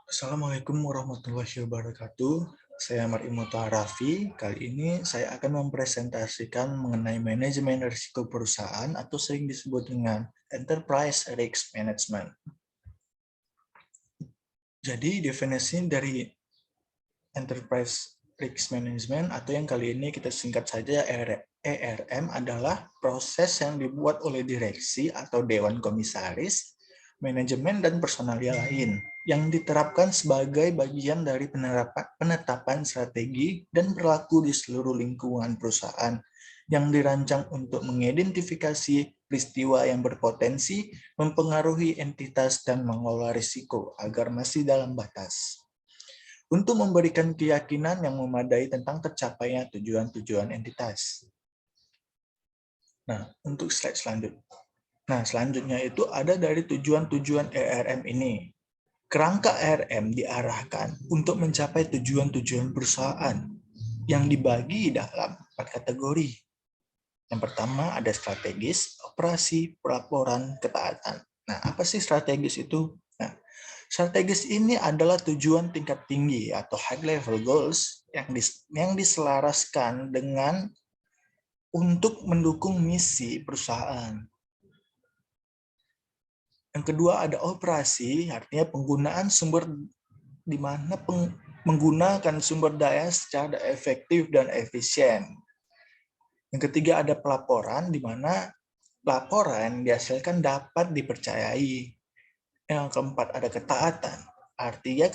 Assalamualaikum warahmatullahi wabarakatuh. Saya Marimoto Harafi. Kali ini saya akan mempresentasikan mengenai manajemen risiko perusahaan atau sering disebut dengan Enterprise Risk Management. Jadi definisi dari Enterprise Risk Management atau yang kali ini kita singkat saja ERM adalah proses yang dibuat oleh direksi atau dewan komisaris, manajemen, dan personalia lain yang diterapkan sebagai bagian dari penetapan strategi dan berlaku di seluruh lingkungan perusahaan yang dirancang untuk mengidentifikasi peristiwa yang berpotensi mempengaruhi entitas dan mengelola risiko agar masih dalam batas, untuk memberikan keyakinan yang memadai tentang tercapainya tujuan-tujuan entitas. Nah, untuk slide selanjutnya. Nah, selanjutnya itu ada dari tujuan-tujuan ERM ini. Kerangka ERM diarahkan untuk mencapai tujuan-tujuan perusahaan yang dibagi dalam 4 kategori. Yang pertama ada strategis, operasi, pelaporan, ketaatan. Nah, apa sih strategis itu? Nah, strategis ini adalah tujuan tingkat tinggi atau high level goals yang diselaraskan dengan untuk mendukung misi perusahaan. Yang kedua ada operasi, artinya penggunaan sumber di mana menggunakan sumber daya secara efektif dan efisien. Yang ketiga ada pelaporan, di mana laporan dihasilkan dapat dipercayai. Yang keempat ada ketaatan, artinya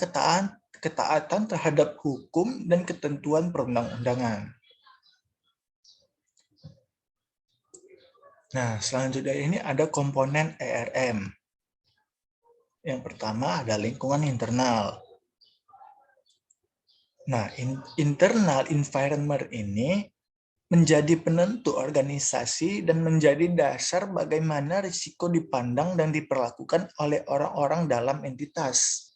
ketaatan terhadap hukum dan ketentuan perundang-undangan. Nah, selanjutnya ini ada komponen ERM. Yang pertama ada lingkungan internal. Nah, internal environment ini menjadi penentu organisasi dan menjadi dasar bagaimana risiko dipandang dan diperlakukan oleh orang-orang dalam entitas.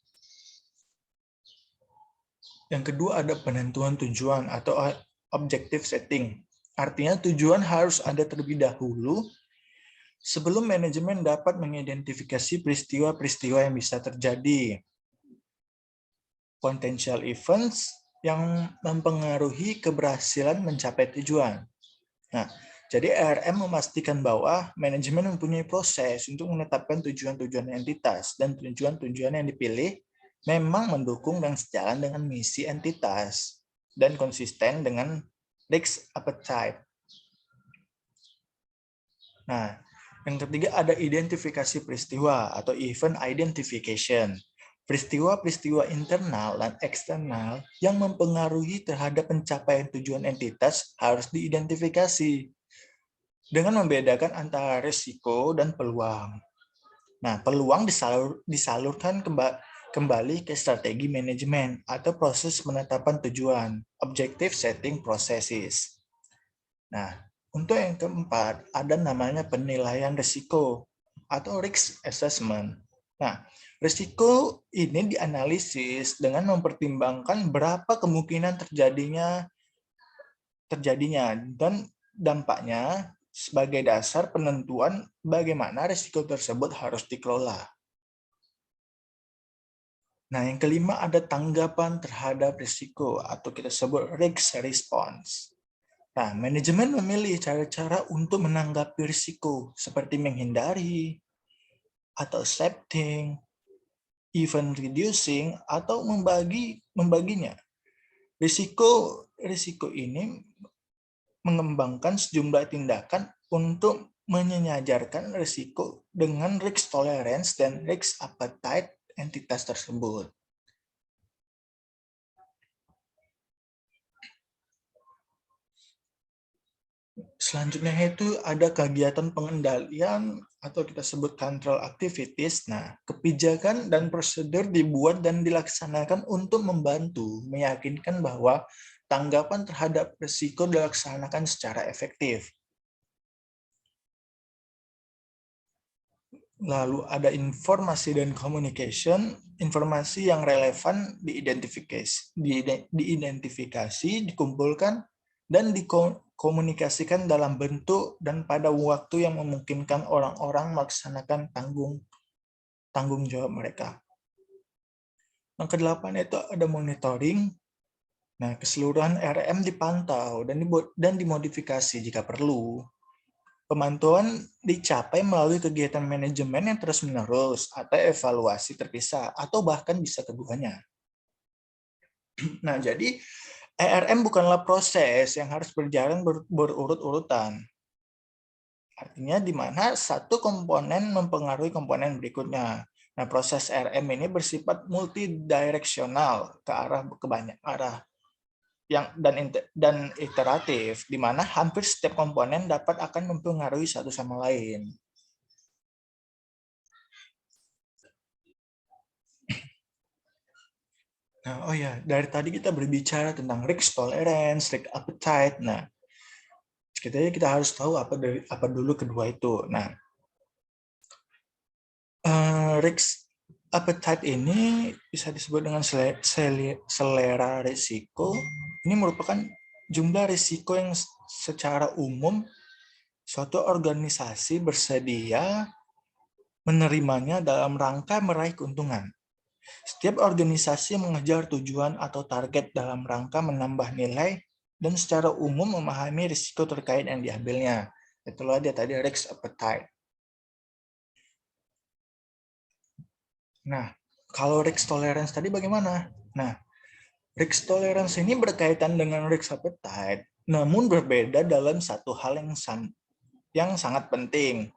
Yang kedua ada penentuan tujuan atau objective setting. Artinya tujuan harus ada terlebih dahulu sebelum manajemen dapat mengidentifikasi peristiwa-peristiwa yang bisa terjadi. Potential events yang mempengaruhi keberhasilan mencapai tujuan. Nah, jadi ERM memastikan bahwa manajemen mempunyai proses untuk menetapkan tujuan-tujuan entitas dan tujuan-tujuan yang dipilih memang mendukung dan sejalan dengan misi entitas dan konsisten dengan risk appetite. Nah, yang ketiga ada identifikasi peristiwa atau event identification. Peristiwa-peristiwa internal dan eksternal yang mempengaruhi terhadap pencapaian tujuan entitas harus diidentifikasi dengan membedakan antara risiko dan peluang. Nah, peluang disalurkan kembali ke strategi manajemen atau proses penetapan tujuan, objective setting processes. Nah, untuk yang keempat, ada namanya penilaian risiko atau risk assessment. Nah, risiko ini dianalisis dengan mempertimbangkan berapa kemungkinan terjadinya dan dampaknya sebagai dasar penentuan bagaimana risiko tersebut harus dikelola. Nah, yang kelima ada tanggapan terhadap risiko atau kita sebut risk response. Nah, manajemen memilih cara-cara untuk menanggapi risiko seperti menghindari atau accepting, even reducing atau membaginya. Risiko ini mengembangkan sejumlah tindakan untuk menyejajarkan risiko dengan risk tolerance dan risk appetite entitas tersebut. Selanjutnya itu ada kegiatan pengendalian atau kita sebut control activities. Nah, kebijakan dan prosedur dibuat dan dilaksanakan untuk membantu meyakinkan bahwa tanggapan terhadap risiko dilaksanakan secara efektif. Lalu ada informasi dan communication, informasi yang relevan diidentifikasi, dikumpulkan, dan dikomunikasikan dalam bentuk dan pada waktu yang memungkinkan orang-orang melaksanakan tanggung jawab mereka. Yang kedelapan itu ada monitoring. Nah, keseluruhan RM dipantau dan dimodifikasi jika perlu. Pemantauan dicapai melalui kegiatan manajemen yang terus-menerus, atau evaluasi terpisah, atau bahkan bisa keduanya. Nah, jadi ERM bukanlah proses yang harus berjalan berurut-urutan. Artinya di mana satu komponen mempengaruhi komponen berikutnya. Nah, proses RM ini bersifat multidireksional ke arah banyak arah dan iteratif, di mana hampir setiap komponen dapat akan mempengaruhi satu sama lain. Nah, oh ya, dari tadi kita berbicara tentang risk tolerance, risk appetite. Nah, kita harus tahu apa dulu kedua itu. Nah, risk appetite ini bisa disebut dengan selera risiko. Ini merupakan jumlah risiko yang secara umum suatu organisasi bersedia menerimanya dalam rangka meraih keuntungan. Setiap organisasi mengejar tujuan atau target dalam rangka menambah nilai dan secara umum memahami risiko terkait yang diambilnya. Itulah dia tadi risk appetite. Nah, kalau risk tolerance tadi bagaimana? Nah, risk tolerance ini berkaitan dengan risk appetite, namun berbeda dalam satu hal yang sangat penting.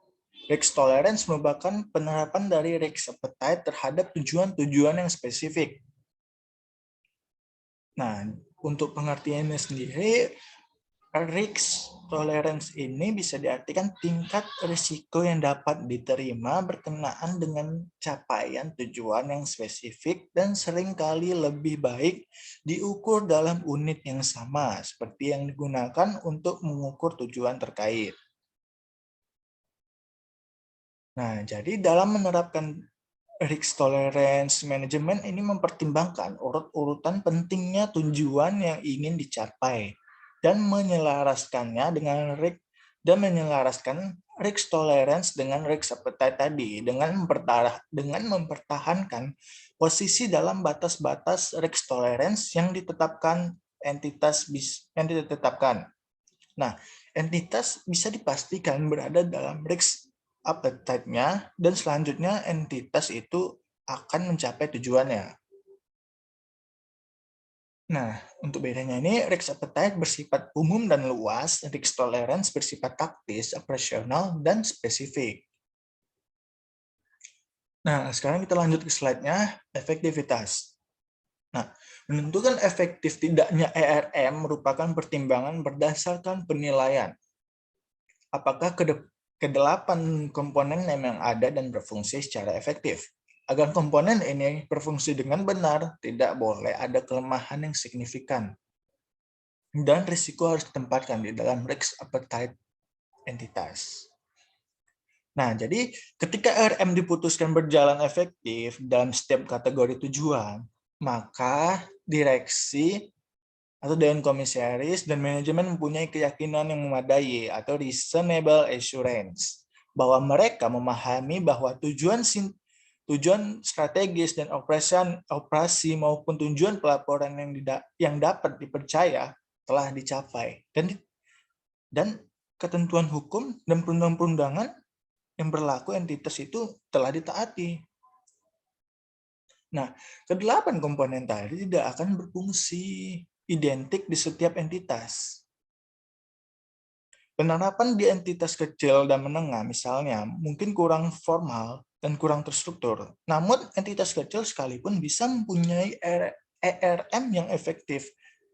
Risk tolerance merupakan penerapan dari risk appetite terhadap tujuan-tujuan yang spesifik. Nah, untuk pengertiannya sendiri, risk tolerance ini bisa diartikan tingkat risiko yang dapat diterima berkenaan dengan capaian tujuan yang spesifik dan seringkali lebih baik diukur dalam unit yang sama, seperti yang digunakan untuk mengukur tujuan terkait. Nah, jadi dalam menerapkan risk tolerance management ini mempertimbangkan urut-urutan pentingnya tujuan yang ingin dicapai dan menyelaraskannya menyelaraskan risk tolerance dengan risk appetite tadi dengan mempertahankan posisi dalam batas-batas risk tolerance yang ditetapkan yang ditetapkan. Nah, entitas bisa dipastikan berada dalam risk appetite-nya dan selanjutnya entitas itu akan mencapai tujuannya. Nah, untuk bedanya ini, risk appetite bersifat umum dan luas, risk tolerance bersifat taktis, operasional, dan spesifik. Nah, sekarang kita lanjut ke slide-nya, efektivitas. Nah, menentukan efektif tidaknya ERM merupakan pertimbangan berdasarkan penilaian. Apakah kedelapan komponen yang ada dan berfungsi secara efektif. Agar komponen ini berfungsi dengan benar, tidak boleh ada kelemahan yang signifikan. Dan risiko harus ditempatkan di dalam risk appetite entitas. Nah, jadi ketika RM diputuskan berjalan efektif dalam setiap kategori tujuan, maka direksi atau Dewan Komisaris dan manajemen mempunyai keyakinan yang memadai atau reasonable assurance bahwa mereka memahami bahwa tujuan strategis dan operasi maupun tujuan pelaporan yang dapat dipercaya telah dicapai dan ketentuan hukum dan perundang-perundangan yang berlaku entitas itu telah ditaati. Nah, kedelapan komponen tadi tidak akan berfungsi identik di setiap entitas. Penerapan di entitas kecil dan menengah misalnya mungkin kurang formal dan kurang terstruktur. Namun entitas kecil sekalipun bisa mempunyai ERM yang efektif.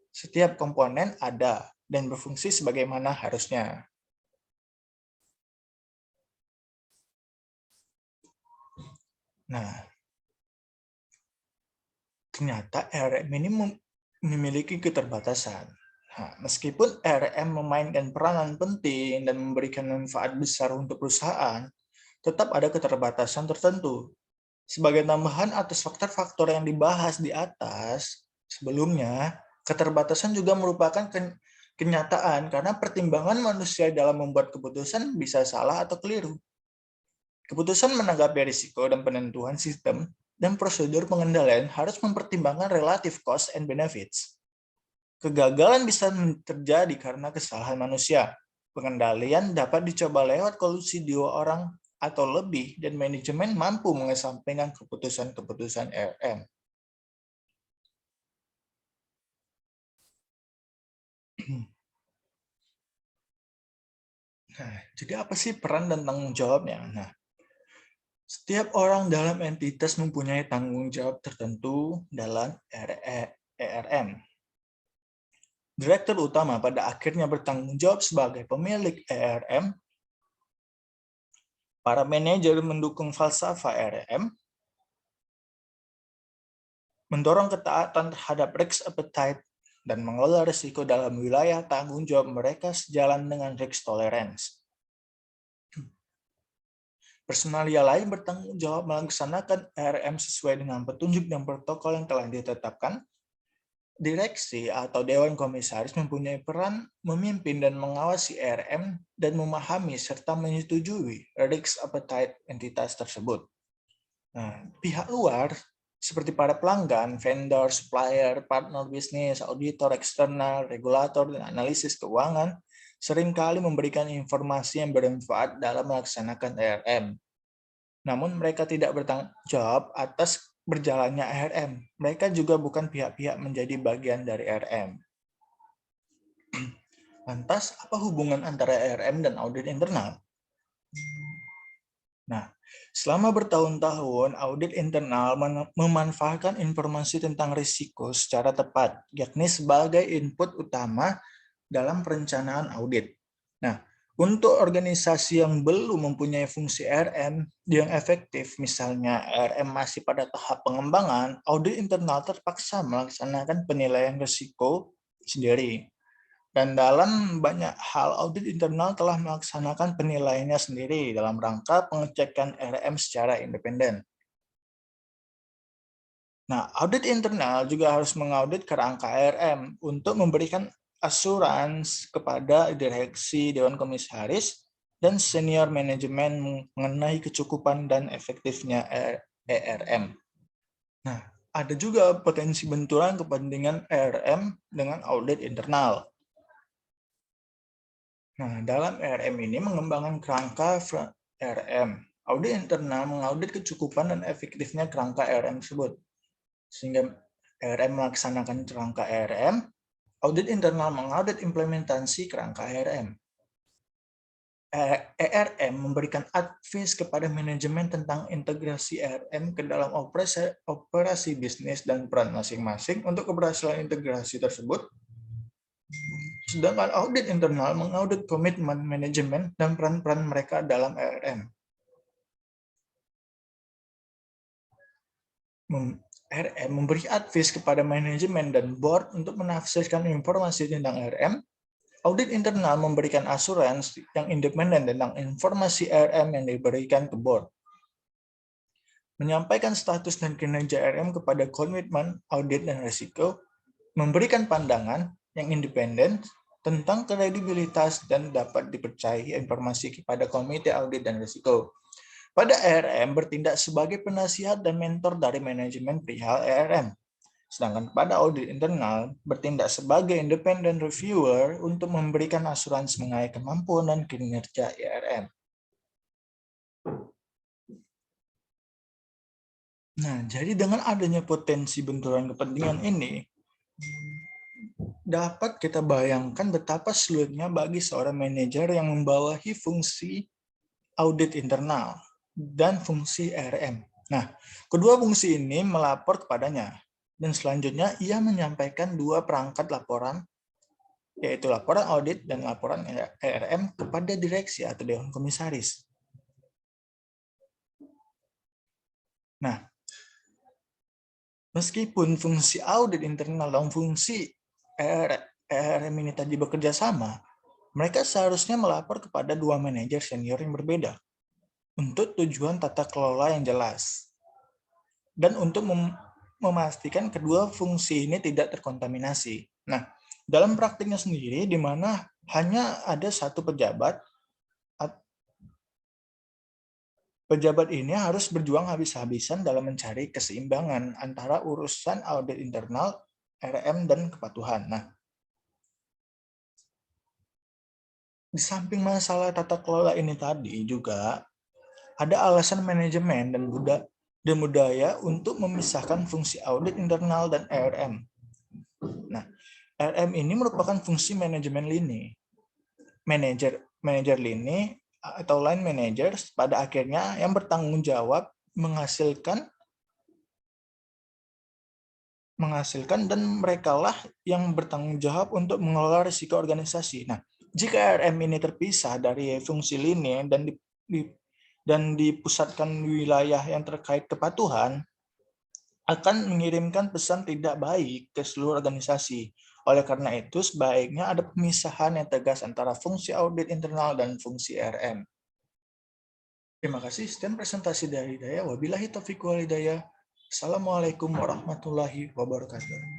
Setiap komponen ada dan berfungsi sebagaimana harusnya. Nah, ternyata ERM ini memiliki keterbatasan. Nah, meskipun RM memainkan peranan penting dan memberikan manfaat besar untuk perusahaan, tetap ada keterbatasan tertentu. Sebagai tambahan atas faktor-faktor yang dibahas di atas sebelumnya, keterbatasan juga merupakan kenyataan karena pertimbangan manusia dalam membuat keputusan bisa salah atau keliru. Keputusan menanggapi risiko dan penentuan sistem dan prosedur pengendalian harus mempertimbangkan relative cost and benefits. Kegagalan bisa terjadi karena kesalahan manusia. Pengendalian dapat dicoba lewat kolusi 2 orang atau lebih, dan manajemen mampu mengesampingkan keputusan-keputusan RM. Nah, jadi apa sih peran dan tanggung jawabnya? Nah, setiap orang dalam entitas mempunyai tanggung jawab tertentu dalam ERM. Direktur utama pada akhirnya bertanggung jawab sebagai pemilik ERM. Para manajer mendukung falsafah ERM, mendorong ketaatan terhadap risk appetite, dan mengelola risiko dalam wilayah tanggung jawab mereka sejalan dengan risk tolerance. Personalia lain bertanggung jawab melaksanakan ERM sesuai dengan petunjuk dan protokol yang telah ditetapkan. Direksi atau Dewan Komisaris mempunyai peran memimpin dan mengawasi ERM dan memahami serta menyetujui risk appetite entitas tersebut. Nah, pihak luar seperti para pelanggan, vendor, supplier, partner bisnis, auditor eksternal, regulator, dan analisis keuangan seringkali memberikan informasi yang bermanfaat dalam melaksanakan ERM. Namun mereka tidak bertanggung jawab atas berjalannya ERM. Mereka juga bukan pihak-pihak menjadi bagian dari ERM. Lantas, apa hubungan antara ERM dan audit internal? Nah, selama bertahun-tahun, audit internal memanfaatkan informasi tentang risiko secara tepat, yakni sebagai input utama dalam perencanaan audit. Nah, untuk organisasi yang belum mempunyai fungsi RM yang efektif, misalnya RM masih pada tahap pengembangan, audit internal terpaksa melaksanakan penilaian risiko sendiri. Dan dalam banyak hal, audit internal telah melaksanakan penilaiannya sendiri dalam rangka pengecekan RM secara independen. Nah, audit internal juga harus mengaudit kerangka RM untuk memberikan asuransi kepada direksi, Dewan Komisaris, dan senior manajemen mengenai kecukupan dan efektifnya ERM. Nah, ada juga potensi benturan kepentingan ERM dengan audit internal. Nah, dalam ERM ini mengembangkan kerangka ERM. Audit internal mengaudit kecukupan dan efektifnya kerangka ERM tersebut. Sehingga ERM melaksanakan kerangka ERM, audit internal mengaudit implementasi kerangka ERM. ERM memberikan advice kepada manajemen tentang integrasi ERM ke dalam operasi bisnis dan peran masing-masing untuk keberhasilan integrasi tersebut. Sedangkan audit internal mengaudit komitmen manajemen dan peran-peran mereka dalam ERM. RM memberi advice kepada manajemen dan board untuk menafsirkan informasi tentang RM. Audit internal memberikan asuransi yang independen tentang informasi RM yang diberikan ke board. Menyampaikan status dan kinerja RM kepada komitmen, audit, dan risiko, memberikan pandangan yang independen tentang kredibilitas dan dapat dipercayai informasi kepada komite audit dan risiko. Pada ERM bertindak sebagai penasihat dan mentor dari manajemen perihal ERM. Sedangkan pada audit internal bertindak sebagai independent reviewer untuk memberikan asuransi mengenai kemampuan dan kinerja ERM. Nah, jadi dengan adanya potensi benturan kepentingan ini, dapat kita bayangkan betapa sulitnya bagi seorang manajer yang membawahi fungsi audit internal dan fungsi ERM. Nah, kedua fungsi ini melapor kepadanya. Dan selanjutnya ia menyampaikan dua perangkat laporan, yaitu laporan audit dan laporan ERM kepada direksi atau Dewan Komisaris. Nah, meskipun fungsi audit internal dan fungsi ERM ini tadi bekerja sama, mereka seharusnya melapor kepada dua manajer senior yang berbeda untuk tujuan tata kelola yang jelas. Dan untuk memastikan kedua fungsi ini tidak terkontaminasi. Nah, dalam praktiknya sendiri, di mana hanya ada satu pejabat Pejabat ini harus berjuang habis-habisan dalam mencari keseimbangan antara urusan audit internal, RM, dan kepatuhan. Nah, di samping masalah tata kelola ini tadi juga ada alasan manajemen dan budaya untuk memisahkan fungsi audit internal dan RM. Nah, RM ini merupakan fungsi manajemen lini. Manajer lini atau line managers pada akhirnya yang bertanggung jawab menghasilkan dan merekalah yang bertanggung jawab untuk mengelola risiko organisasi. Nah, jika RM ini terpisah dari fungsi lini dan dipusatkan wilayah yang terkait kepatuhan, akan mengirimkan pesan tidak baik ke seluruh organisasi. Oleh karena itu, sebaiknya ada pemisahan yang tegas antara fungsi audit internal dan fungsi RM. Terima kasih. Sekian presentasi dari Daya. Wabillahi taufiq wal hidayah. Assalamualaikum warahmatullahi wabarakatuh.